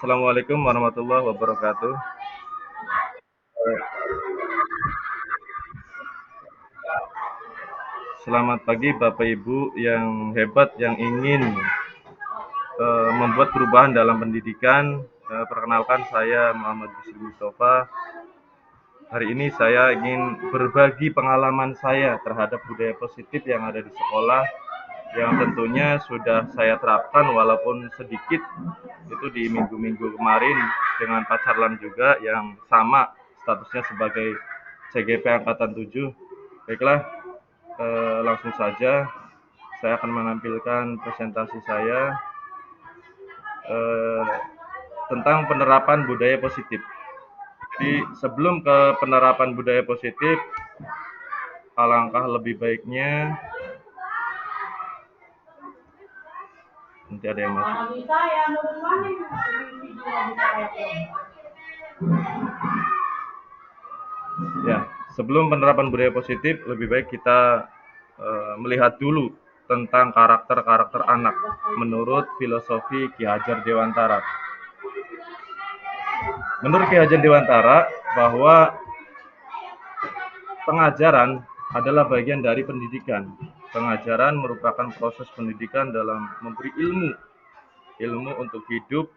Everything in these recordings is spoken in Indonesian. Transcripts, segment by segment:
Assalamualaikum warahmatullahi wabarakatuh. Selamat pagi Bapak Ibu yang hebat yang ingin membuat perubahan dalam pendidikan. Perkenalkan saya Muhammad Bisri Mustafa. Hari ini saya ingin berbagi pengalaman saya terhadap budaya positif yang ada di sekolah yang tentunya sudah saya terapkan walaupun sedikit itu di minggu-minggu kemarin dengan Pak Carlan juga yang sama statusnya sebagai CGP Angkatan 7. Baiklah, langsung saja saya akan menampilkan presentasi saya eh, tentang penerapan budaya positif. Jadi sebelum ke penerapan budaya positif, alangkah lebih baiknya nanti ada yang masuk. Ya, sebelum penerapan budaya positif, lebih baik kita melihat dulu tentang karakter-karakter anak menurut filosofi Ki Hajar Dewantara. Menurut Ki Hajar Dewantara bahwa pengajaran adalah bagian dari pendidikan. Pengajaran merupakan proses pendidikan dalam memberi ilmu untuk hidup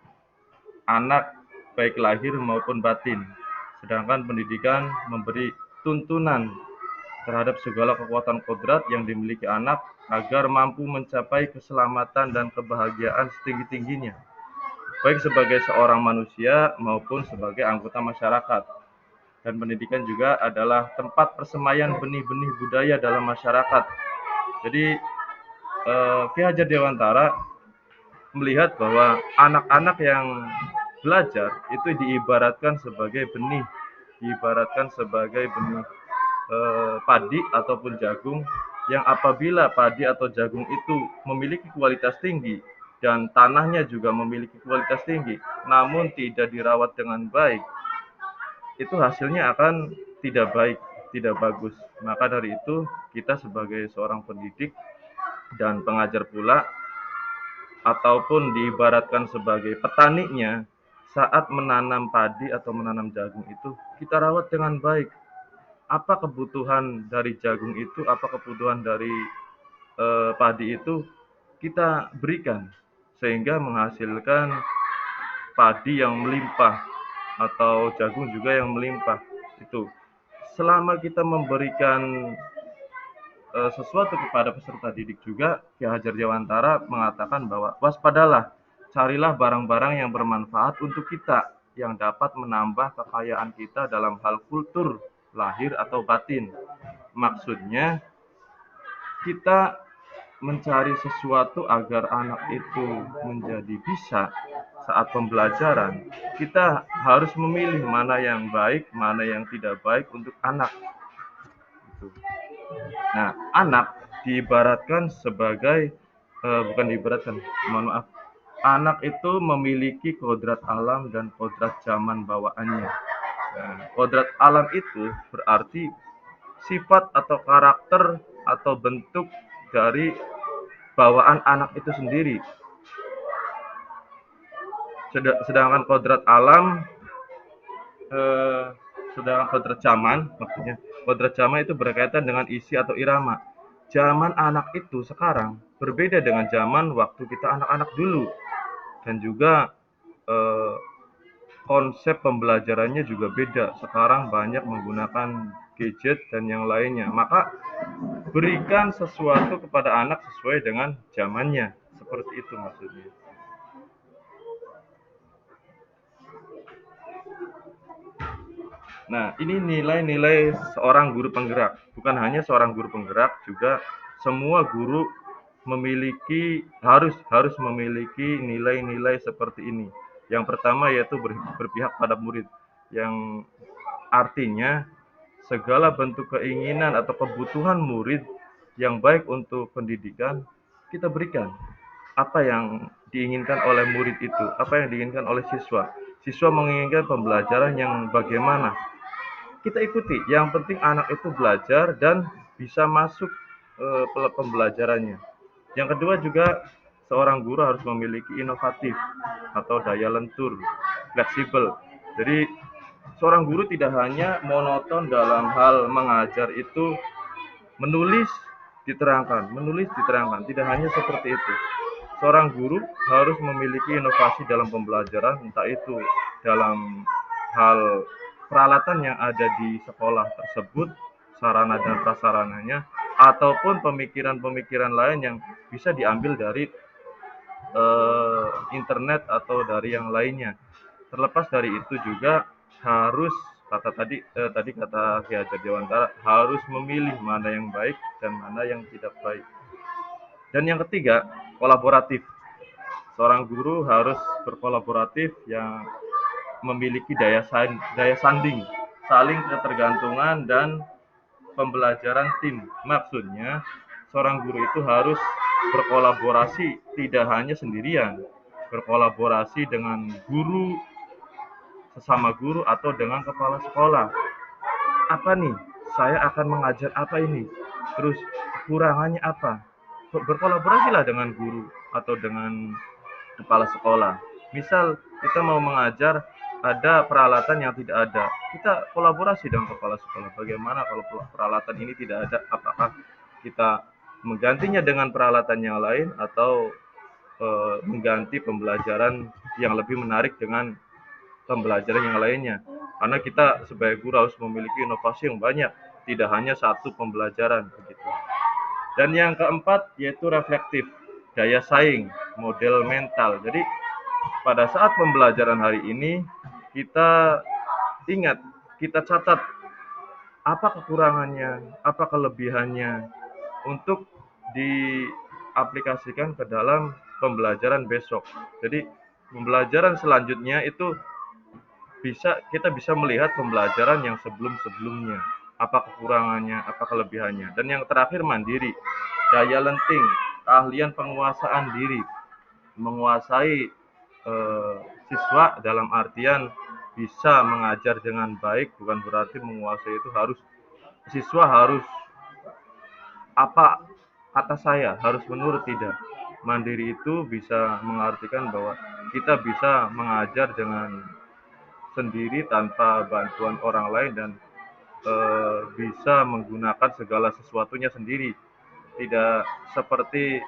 anak baik lahir maupun batin. Sedangkan pendidikan memberi tuntunan terhadap segala kekuatan kodrat yang dimiliki anak agar mampu mencapai keselamatan dan kebahagiaan setinggi-tingginya, baik sebagai seorang manusia maupun sebagai anggota masyarakat. Dan pendidikan juga adalah tempat persemaian benih-benih budaya dalam masyarakat. Jadi Ki Hajar Dewantara melihat bahwa anak-anak yang belajar itu diibaratkan sebagai benih, diibaratkan sebagai benih padi ataupun jagung yang apabila padi atau jagung itu memiliki kualitas tinggi dan tanahnya juga memiliki kualitas tinggi, namun tidak dirawat dengan baik, itu hasilnya akan tidak baik, tidak bagus. Maka dari itu, kita sebagai seorang pendidik dan pengajar pula, ataupun diibaratkan sebagai petaninya, saat menanam padi atau menanam jagung itu, kita rawat dengan baik. Apa kebutuhan dari jagung itu, apa kebutuhan dari padi itu, kita berikan, sehingga menghasilkan padi yang melimpah atau jagung juga yang melimpah. Itu selama kita memberikan sesuatu kepada peserta didik juga, Ki Hajar Dewantara mengatakan bahwa waspadalah, carilah barang-barang yang bermanfaat untuk kita, yang dapat menambah kekayaan kita dalam hal kultur, lahir atau batin. Maksudnya, kita mencari sesuatu agar anak itu menjadi bisa saat pembelajaran, kita harus memilih mana yang baik, mana yang tidak baik untuk anak. Gitu. Nah, anak diibaratkan sebagai bukan diibaratkan, mohon maaf. Anak itu memiliki kodrat alam dan kodrat zaman bawaannya. Nah, kodrat alam itu berarti sifat atau karakter atau bentuk dari bawaan anak itu sendiri. Sedangkan kodrat alam, eh, sedangkan kodrat zaman, maksudnya kodrat zaman itu berkaitan dengan isi atau irama. Zaman anak itu sekarang berbeda dengan zaman waktu kita anak-anak dulu, dan juga eh, konsep pembelajarannya juga beda. Sekarang banyak menggunakan gadget dan yang lainnya. Maka berikan sesuatu kepada anak sesuai dengan zamannya. Seperti itu maksudnya. Nah, ini nilai-nilai seorang guru penggerak. Bukan hanya seorang guru penggerak, juga semua guru harus harus memiliki nilai-nilai seperti ini. Yang pertama yaitu berpihak pada murid, yang artinya segala bentuk keinginan atau kebutuhan murid yang baik untuk pendidikan kita berikan. Apa yang diinginkan oleh murid itu, apa yang diinginkan oleh siswa. Siswa menginginkan pembelajaran yang bagaimana, kita ikuti. Yang penting anak itu belajar dan bisa masuk pembelajarannya. Yang kedua juga seorang guru harus memiliki inovatif atau daya lentur, fleksibel. Jadi seorang guru tidak hanya monoton dalam hal mengajar itu menulis diterangkan, tidak hanya seperti itu. Seorang guru harus memiliki inovasi dalam pembelajaran, entah itu dalam hal peralatan yang ada di sekolah tersebut, sarana dan prasarananya, ataupun pemikiran-pemikiran lain yang bisa diambil dari internet atau dari yang lainnya. Terlepas dari itu juga harus tadi kata Ki Hajar Dewantara harus memilih mana yang baik dan mana yang tidak baik. Dan yang ketiga, kolaboratif. Seorang guru harus berkolaboratif yang memiliki daya sanding, saling ketergantungan dan pembelajaran tim. Maksudnya, seorang guru itu harus berkolaborasi tidak hanya sendirian, berkolaborasi dengan guru, sesama guru atau dengan kepala sekolah. Apa nih? Saya akan mengajar apa ini? Terus kekurangannya apa? Berkolaborasilah dengan guru atau dengan kepala sekolah. Misal kita mau mengajar ada peralatan yang tidak ada, kita kolaborasi dengan kepala sekolah. Bagaimana kalau peralatan ini tidak ada? Apakah kita menggantinya dengan peralatan yang lain atau mengganti pembelajaran yang lebih menarik dengan pembelajaran yang lainnya? Karena kita sebagai guru harus memiliki inovasi yang banyak, tidak hanya satu pembelajaran begitu. Dan yang keempat yaitu reflektif, daya saing, model mental. Jadi pada saat pembelajaran hari ini kita ingat, kita catat apa kekurangannya, apa kelebihannya untuk diaplikasikan ke dalam pembelajaran besok. Jadi pembelajaran selanjutnya itu kita bisa melihat pembelajaran yang sebelum-sebelumnya, apa kekurangannya, apa kelebihannya. Dan yang terakhir mandiri, daya lenting, keahlian penguasaan diri, menguasai siswa dalam artian bisa mengajar dengan baik, bukan berarti menguasai itu harus siswa harus apa kata saya, harus menurut, tidak. Mandiri itu bisa mengartikan bahwa kita bisa mengajar dengan sendiri tanpa bantuan orang lain dan bisa menggunakan segala sesuatunya sendiri. Tidak seperti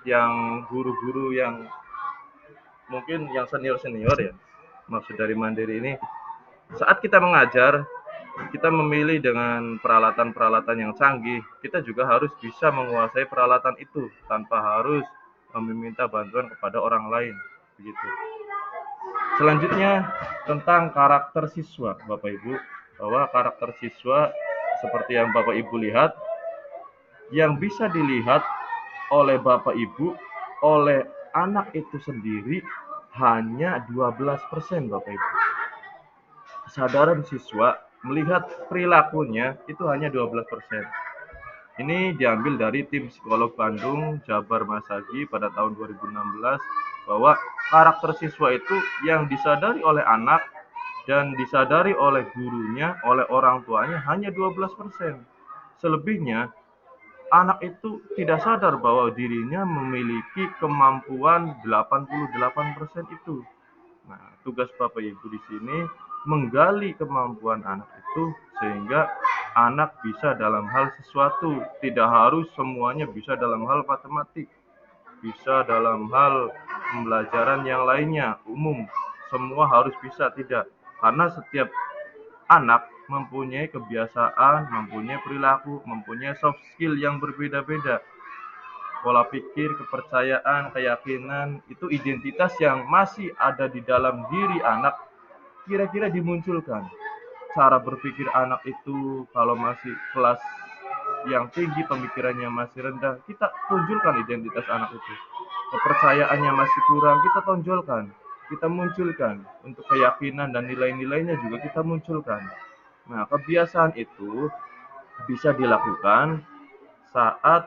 yang guru-guru yang mungkin yang senior-senior ya. Maksud dari mandiri ini, saat kita mengajar, kita memilih dengan peralatan-peralatan yang canggih, kita juga harus bisa menguasai peralatan itu tanpa harus meminta bantuan kepada orang lain, begitu. Selanjutnya tentang karakter siswa, Bapak Ibu, bahwa karakter siswa seperti yang Bapak Ibu lihat, yang bisa dilihat oleh Bapak Ibu, oleh anak itu sendiri hanya 12%, Bapak Ibu. Kesadaran siswa melihat perilakunya itu hanya 12%. Ini diambil dari tim psikolog Bandung, Jabar Masagi pada tahun 2016, bahwa karakter siswa itu yang disadari oleh anak dan disadari oleh gurunya, oleh orang tuanya hanya 12%. Selebihnya, anak itu tidak sadar bahwa dirinya memiliki kemampuan 88% itu. Nah, tugas Bapak Ibu di sini menggali kemampuan anak itu sehingga anak bisa dalam hal sesuatu, tidak harus semuanya bisa dalam hal matematik, bisa dalam hal pembelajaran yang lainnya, umum, semua harus bisa, tidak. Karena setiap anak mempunyai kebiasaan, mempunyai perilaku, mempunyai soft skill yang berbeda-beda. Pola pikir, kepercayaan, keyakinan, itu identitas yang masih ada di dalam diri anak kira-kira dimunculkan. Cara berpikir anak itu kalau masih kelas yang tinggi, pemikirannya masih rendah, kita tunjukkan identitas anak itu. Kepercayaannya masih kurang, kita tonjolkan, kita munculkan. Untuk keyakinan dan nilai-nilainya juga kita munculkan. Nah, kebiasaan itu bisa dilakukan saat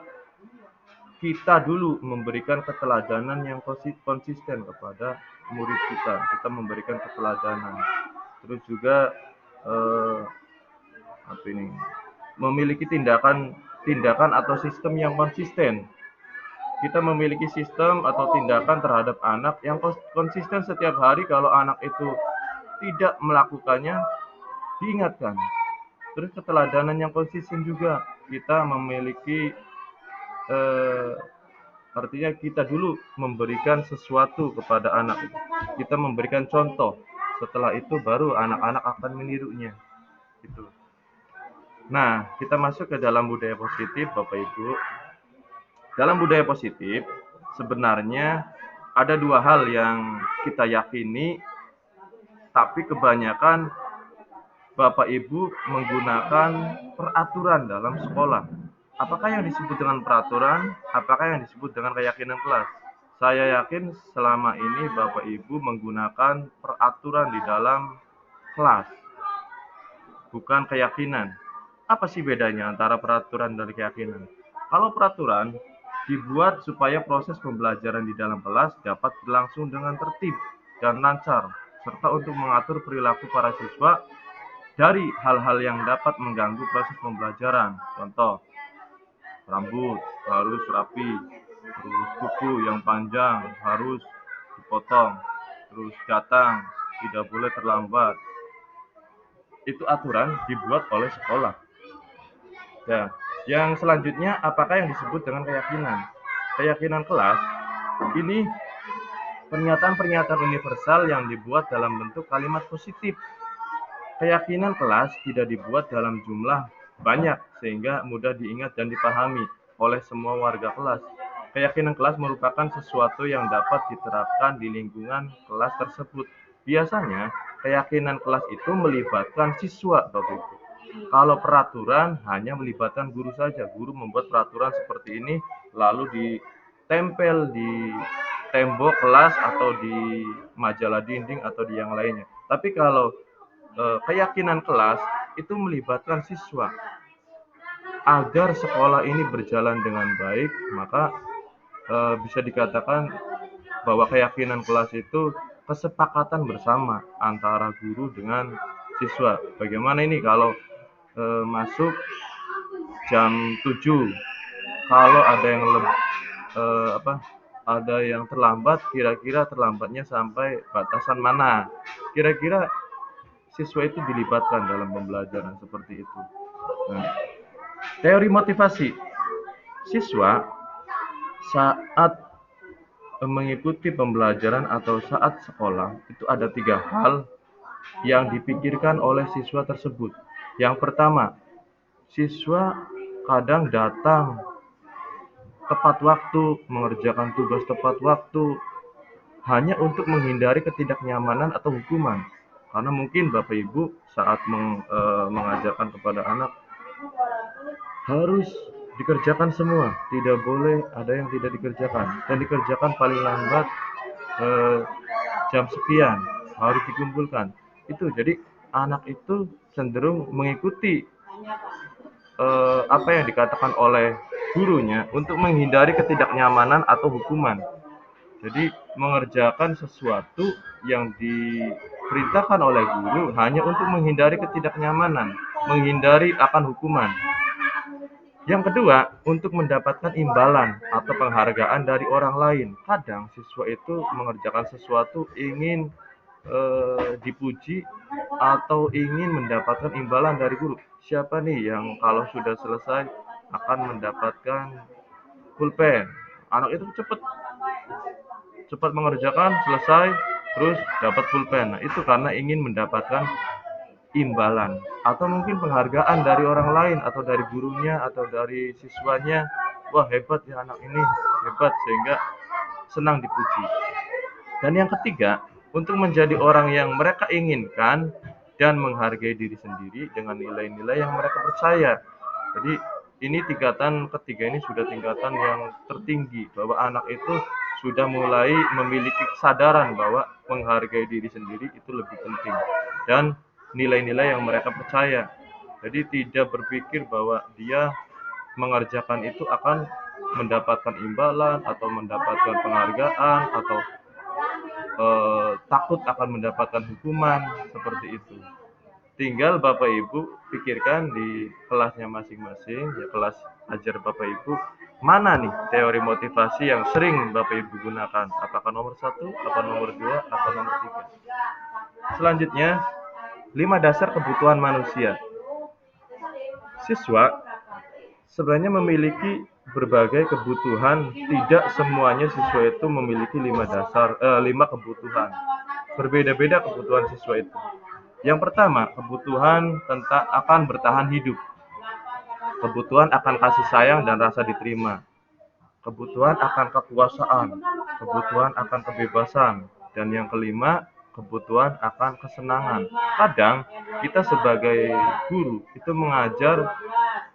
kita dulu memberikan keteladanan yang konsisten kepada murid kita. Kita memberikan keteladanan. Terus juga memiliki tindakan atau sistem yang konsisten. kita memiliki sistem atau tindakan terhadap anak yang konsisten setiap hari. Kalau anak itu tidak melakukannya, diingatkan. Terus keteladanan yang konsisten juga, kita memiliki eh, artinya kita dulu memberikan sesuatu kepada anak itu. Kita memberikan contoh. Setelah itu baru anak-anak akan menirunya. Gitu. Nah, kita masuk ke dalam budaya positif, Bapak Ibu. Dalam budaya positif, sebenarnya ada dua hal yang kita yakini, tapi kebanyakan Bapak Ibu menggunakan peraturan dalam sekolah. Apakah yang disebut dengan peraturan? Apakah yang disebut dengan keyakinan kelas? Saya yakin selama ini Bapak Ibu menggunakan peraturan di dalam kelas, bukan keyakinan. Apa sih bedanya antara peraturan dan keyakinan? Kalau peraturan dibuat supaya proses pembelajaran di dalam kelas dapat berlangsung dengan tertib dan lancar, serta untuk mengatur perilaku para siswa dari hal-hal yang dapat mengganggu proses pembelajaran. Contoh, rambut harus rapi, terus kuku yang panjang harus dipotong, terus datang tidak boleh terlambat. Itu aturan dibuat oleh sekolah. Ya, yang selanjutnya apakah yang disebut dengan keyakinan? Keyakinan kelas ini pernyataan-pernyataan universal yang dibuat dalam bentuk kalimat positif. Keyakinan kelas tidak dibuat dalam jumlah banyak sehingga mudah diingat dan dipahami oleh semua warga kelas. Keyakinan kelas merupakan sesuatu yang dapat diterapkan di lingkungan kelas tersebut. Biasanya, keyakinan kelas itu melibatkan siswa, Bapak Ibu. Kalau peraturan hanya melibatkan guru saja. Guru membuat peraturan seperti ini lalu ditempel di tembok kelas atau di majalah dinding atau di yang lainnya. Tapi kalau keyakinan kelas itu melibatkan siswa. Agar sekolah ini berjalan dengan baik, maka bisa dikatakan bahwa keyakinan kelas itu kesepakatan bersama antara guru dengan siswa. Bagaimana ini kalau masuk jam 7, kalau ada yang ada yang terlambat, kira-kira terlambatnya sampai batasan mana? Kira-kira siswa itu dilibatkan dalam pembelajaran seperti itu. Nah, teori motivasi siswa saat mengikuti pembelajaran atau saat sekolah itu ada 3 hal yang dipikirkan oleh siswa tersebut. Yang pertama, siswa kadang datang tepat waktu, mengerjakan tugas tepat waktu, hanya untuk menghindari ketidaknyamanan atau hukuman. Karena mungkin Bapak Ibu saat mengajarkan kepada anak harus dikerjakan semua, tidak boleh ada yang tidak dikerjakan, dan dikerjakan paling lambat jam sekian harus dikumpulkan. Itu jadi anak itu cenderung mengikuti apa yang dikatakan oleh gurunya untuk menghindari ketidaknyamanan atau hukuman. Jadi mengerjakan sesuatu yang diperintahkan oleh guru hanya untuk menghindari ketidaknyamanan, menghindari akan hukuman. Yang kedua, untuk mendapatkan imbalan atau penghargaan dari orang lain. Kadang siswa itu mengerjakan sesuatu ingin dipuji atau ingin mendapatkan imbalan dari guru. Siapa nih yang kalau sudah selesai akan mendapatkan pulpen? Anak itu cepat mengerjakan, selesai, terus dapat pulpen. Nah, itu karena ingin mendapatkan imbalan atau mungkin penghargaan dari orang lain atau dari gurunya atau dari siswanya. Wah, hebat ya anak ini, hebat, sehingga senang dipuji. Dan yang ketiga, untuk menjadi orang yang mereka inginkan dan menghargai diri sendiri dengan nilai-nilai yang mereka percaya. Jadi ini tingkatan ketiga ini sudah tingkatan yang tertinggi, bahwa anak itu sudah mulai memiliki kesadaran bahwa menghargai diri sendiri itu lebih penting dan nilai-nilai yang mereka percaya. Jadi tidak berpikir bahwa dia mengerjakan itu akan mendapatkan imbalan atau mendapatkan penghargaan atau takut akan mendapatkan hukuman seperti itu. Tinggal Bapak Ibu pikirkan di kelasnya masing-masing, ya kelas ajar Bapak Ibu, Mana nih teori motivasi yang sering Bapak Ibu gunakan? Apakah nomor 1, apa nomor 2, atau nomor 3? Selanjutnya, 5 dasar kebutuhan manusia. Siswa sebenarnya memiliki berbagai kebutuhan, tidak semuanya siswa itu memiliki 5 kebutuhan. Berbeda-beda kebutuhan siswa itu. Yang pertama, kebutuhan tentang akan bertahan hidup. Kebutuhan akan kasih sayang dan rasa diterima. Kebutuhan akan kekuasaan, kebutuhan akan kebebasan, dan yang kelima, kebutuhan akan kesenangan. Kadang kita sebagai guru itu mengajar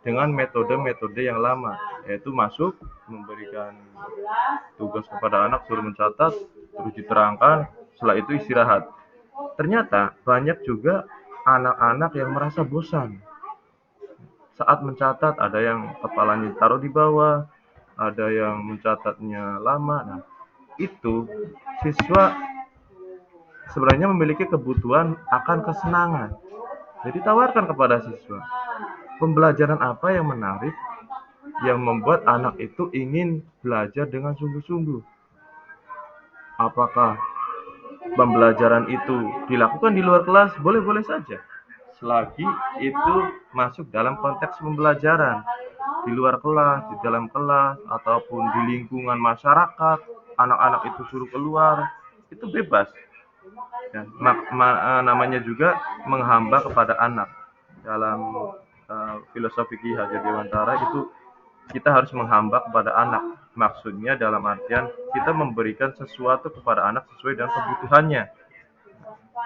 dengan metode-metode yang lama, yaitu masuk, memberikan tugas kepada anak, suruh mencatat, terus diterangkan, setelah itu istirahat. Ternyata banyak juga anak-anak yang merasa bosan saat mencatat, ada yang kepalanya taruh di bawah, ada yang mencatatnya lama. Nah, itu siswa sebenarnya memiliki kebutuhan akan kesenangan. Jadi tawarkan kepada siswa, pembelajaran apa yang menarik, yang membuat anak itu ingin belajar dengan sungguh-sungguh. Apakah pembelajaran itu dilakukan di luar kelas? Boleh-boleh saja. Selagi itu masuk dalam konteks pembelajaran. Di luar kelas, di dalam kelas, ataupun di lingkungan masyarakat, anak-anak itu suruh keluar, itu bebas. Ya, namanya juga menghamba kepada anak. Dalam filosofi Ki Hajar Dewantara itu kita harus menghamba kepada anak. Maksudnya dalam artian kita memberikan sesuatu kepada anak sesuai dengan kebutuhannya.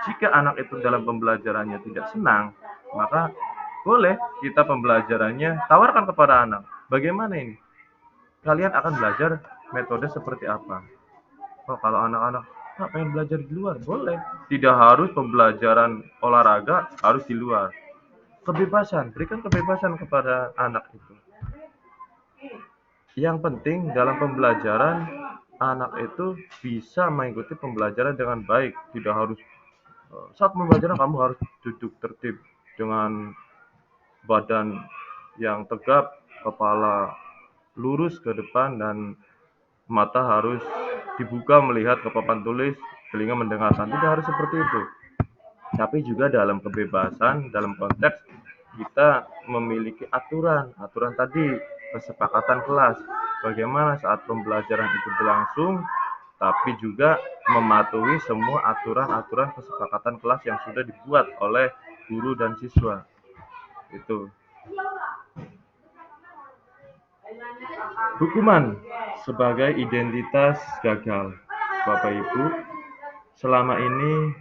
Jika anak itu dalam pembelajarannya tidak senang, maka boleh kita pembelajarannya tawarkan kepada anak. Bagaimana ini? Kalian akan belajar metode seperti apa? Oh, kalau anak-anak pengen belajar di luar, boleh. Tidak harus pembelajaran olahraga harus di luar. Kebebasan, berikan kebebasan kepada anak itu. Yang penting dalam pembelajaran, anak itu bisa mengikuti pembelajaran dengan baik. Tidak harus saat pembelajaran kamu harus duduk tertib dengan badan yang tegap, kepala lurus ke depan, dan mata harus dibuka melihat ke papan tulis, telinga mendengarkan. Tidak harus seperti itu. Tapi juga dalam kebebasan, dalam konteks kita memiliki aturan tadi, kesepakatan kelas. Bagaimana saat pembelajaran itu berlangsung, tapi juga mematuhi semua aturan-aturan kesepakatan kelas yang sudah dibuat oleh guru dan siswa. Itu. Hukuman sebagai identitas gagal. Bapak Ibu, selama ini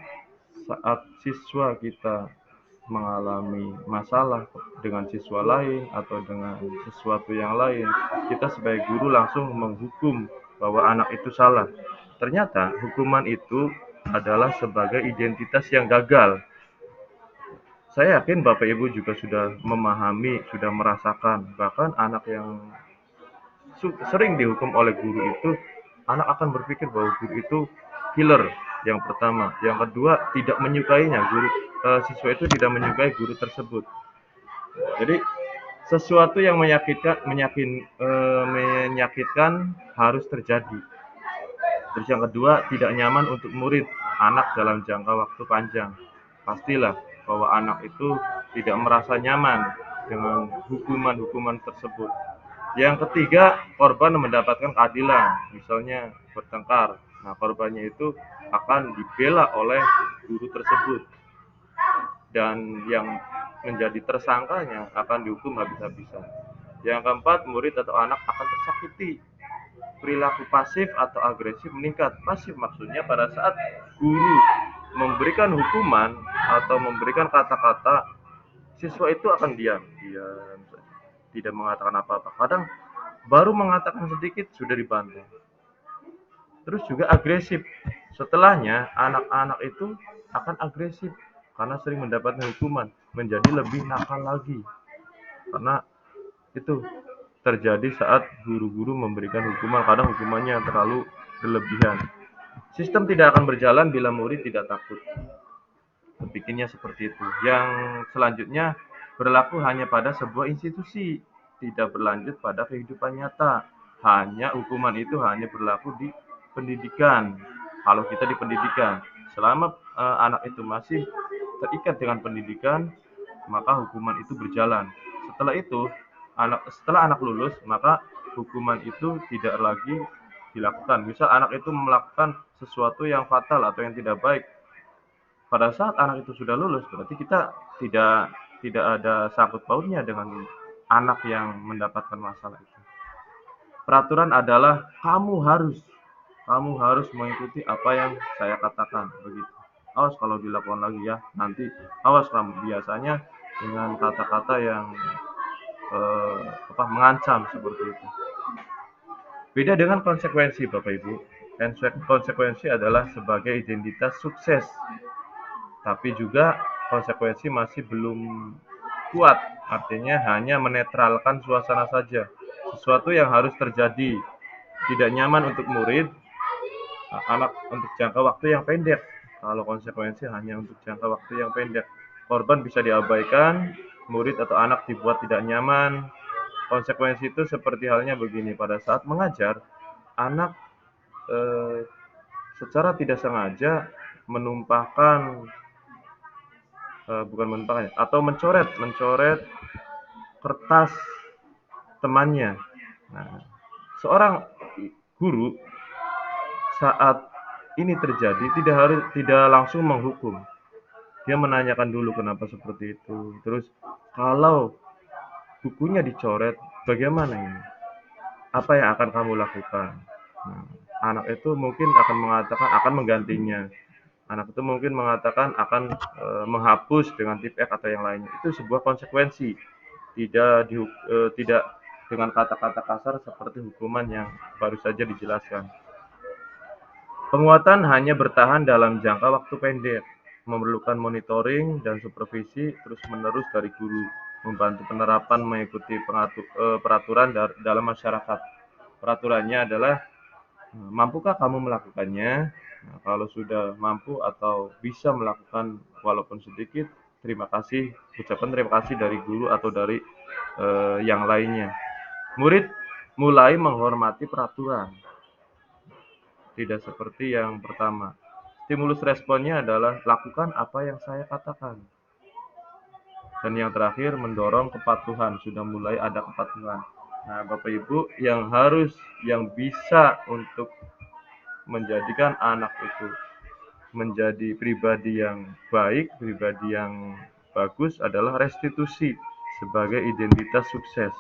saat siswa kita mengalami masalah dengan siswa lain atau dengan sesuatu yang lain, kita sebagai guru langsung menghukum bahwa anak itu salah. Ternyata hukuman itu adalah sebagai identitas yang gagal. Saya yakin Bapak Ibu juga sudah memahami, sudah merasakan, bahkan anak yang sering dihukum oleh guru itu, anak akan berpikir bahwa guru itu killer. Yang pertama, yang kedua tidak menyukainya, siswa itu tidak menyukai guru tersebut. Jadi sesuatu yang menyakitkan harus terjadi. Terus yang kedua, tidak nyaman untuk murid, anak dalam jangka waktu panjang. Pastilah bahwa anak itu tidak merasa nyaman dengan hukuman-hukuman tersebut. Yang ketiga, korban mendapatkan keadilan, misalnya bertengkar. Nah, korbannya itu akan dibela oleh guru tersebut. Dan yang menjadi tersangkanya akan dihukum habis-habisan. Yang keempat, murid atau anak akan tersakiti. Perilaku pasif atau agresif meningkat. Pasif maksudnya pada saat guru memberikan hukuman atau memberikan kata-kata, siswa itu akan diam, tidak mengatakan apa-apa. Kadang baru mengatakan sedikit sudah dibantah. Terus juga agresif. Setelahnya anak-anak itu akan agresif karena sering mendapatkan hukuman, menjadi lebih nakal lagi. Karena itu terjadi saat guru-guru memberikan hukuman, kadang hukumannya terlalu berlebihan. Sistem tidak akan berjalan bila murid tidak takut. Berpikirnya seperti itu. Yang selanjutnya berlaku hanya pada sebuah institusi, tidak berlanjut pada kehidupan nyata. Hukuman itu hanya berlaku di pendidikan. Kalau kita di pendidikan, selama anak itu masih terikat dengan pendidikan, maka hukuman itu berjalan. Setelah anak lulus, maka hukuman itu tidak lagi dilakukan. Misal anak itu melakukan sesuatu yang fatal atau yang tidak baik, pada saat anak itu sudah lulus, berarti kita tidak ada sangkut pautnya dengan anak yang mendapatkan masalah itu. Peraturan adalah kamu harus mengikuti apa yang saya katakan, begitu. Awas kalau dilakukan lagi ya, nanti awas kamu, biasanya dengan kata-kata yang mengancam seperti itu. Beda dengan konsekuensi, Bapak Ibu. Konsekuensi adalah sebagai identitas sukses, tapi juga konsekuensi masih belum kuat, artinya hanya menetralkan suasana saja. Sesuatu yang harus terjadi, tidak nyaman untuk murid, anak untuk jangka waktu yang pendek. Kalau konsekuensi hanya untuk jangka waktu yang pendek, korban bisa diabaikan, murid atau anak dibuat tidak nyaman. Konsekuensi itu seperti halnya begini, pada saat mengajar, anak secara tidak sengaja menumpahkan bukan menumpahkan atau mencoret kertas temannya. Nah, seorang guru saat ini terjadi tidak langsung menghukum. Dia menanyakan dulu kenapa seperti itu. Terus kalau bukunya dicoret, bagaimana ini? Apa yang akan kamu lakukan? Nah, anak itu mungkin akan mengatakan akan menggantinya. Anak itu mungkin mengatakan akan menghapus dengan tip X atau yang lainnya. Itu sebuah konsekuensi. Tidak dengan kata-kata kasar seperti hukuman yang baru saja dijelaskan. Penguatan hanya bertahan dalam jangka waktu pendek, memerlukan monitoring dan supervisi terus-menerus dari guru, membantu penerapan mengikuti peraturan dalam masyarakat. Peraturannya adalah, mampukah kamu melakukannya? Nah, kalau sudah mampu atau bisa melakukan walaupun sedikit, ucapan terima kasih dari guru atau dari yang lainnya. Murid mulai menghormati peraturan, tidak seperti yang pertama. Stimulus responnya adalah lakukan apa yang saya katakan. Dan yang terakhir mendorong kepatuhan, sudah mulai ada kepatuhan. Nah, Bapak Ibu yang bisa untuk menjadikan anak itu menjadi pribadi yang baik, pribadi yang bagus adalah restitusi sebagai identitas sukses.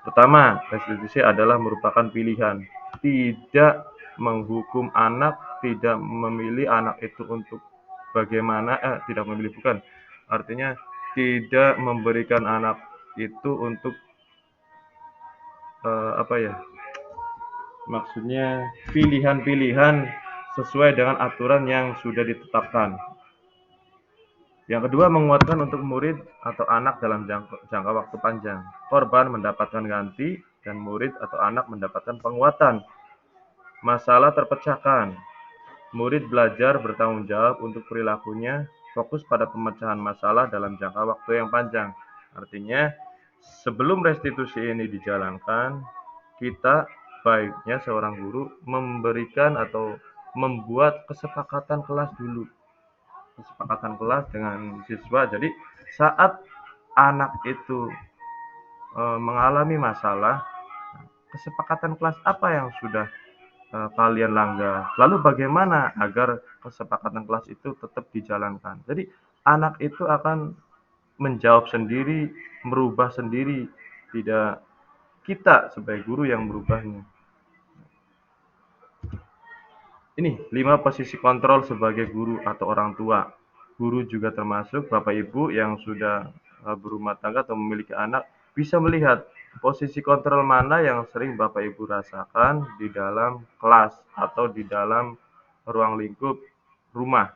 Pertama, restitusi adalah merupakan pilihan. Tidak menghukum anak, tidak memilih anak itu untuk tidak memilih, bukan. Artinya tidak memberikan anak itu untuk maksudnya pilihan-pilihan sesuai dengan aturan yang sudah ditetapkan. Yang kedua, menguatkan untuk murid atau anak dalam jangka waktu panjang. Korban mendapatkan ganti dan murid atau anak mendapatkan penguatan. Masalah terpecahkan. Murid belajar bertanggung jawab untuk perilakunya, fokus pada pemecahan masalah dalam jangka waktu yang panjang. Artinya, sebelum restitusi ini dijalankan, kita baiknya seorang guru memberikan atau membuat kesepakatan kelas dulu. Kesepakatan kelas dengan siswa. Jadi saat anak itu mengalami masalah, kesepakatan kelas apa yang sudah kalian langgar? Lalu bagaimana agar kesepakatan kelas itu tetap dijalankan? Jadi anak itu akan menjawab sendiri, merubah sendiri, tidak kita sebagai guru yang merubahnya. Ini 5 posisi kontrol sebagai guru atau orang tua. Guru juga termasuk Bapak Ibu yang sudah berumah tangga atau memiliki anak, bisa melihat posisi kontrol mana yang sering Bapak Ibu rasakan di dalam kelas atau di dalam ruang lingkup rumah.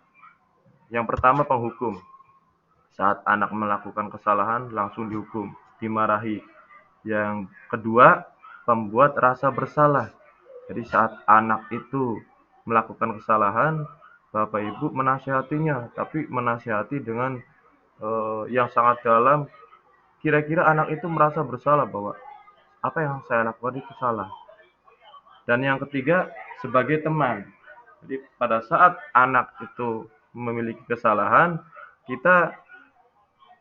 Yang pertama, penghukum. Saat anak melakukan kesalahan langsung dihukum, dimarahi. Yang kedua, pembuat rasa bersalah. Jadi saat anak itu melakukan kesalahan, Bapak Ibu menasihatinya, tapi menasihati dengan yang sangat dalam, kira-kira anak itu merasa bersalah bahwa apa yang saya lakukan itu salah. Dan yang ketiga, sebagai teman. Jadi pada saat anak itu memiliki kesalahan, kita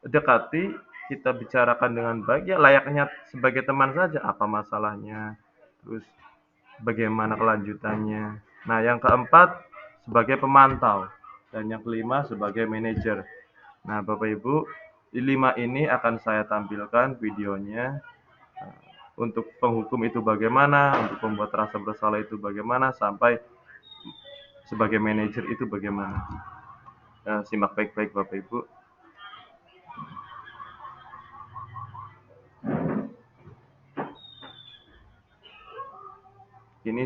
dekati, kita bicarakan dengan baik, ya layaknya sebagai teman saja, apa masalahnya, terus bagaimana kelanjutannya. Nah, yang keempat, sebagai pemantau. Dan yang kelima, sebagai manajer. Nah, Bapak Ibu, di 5 ini akan saya tampilkan videonya. Untuk penghukum itu bagaimana, untuk pembuat rasa bersalah itu bagaimana, sampai sebagai manajer itu bagaimana. Simak baik-baik Bapak Ibu. Ini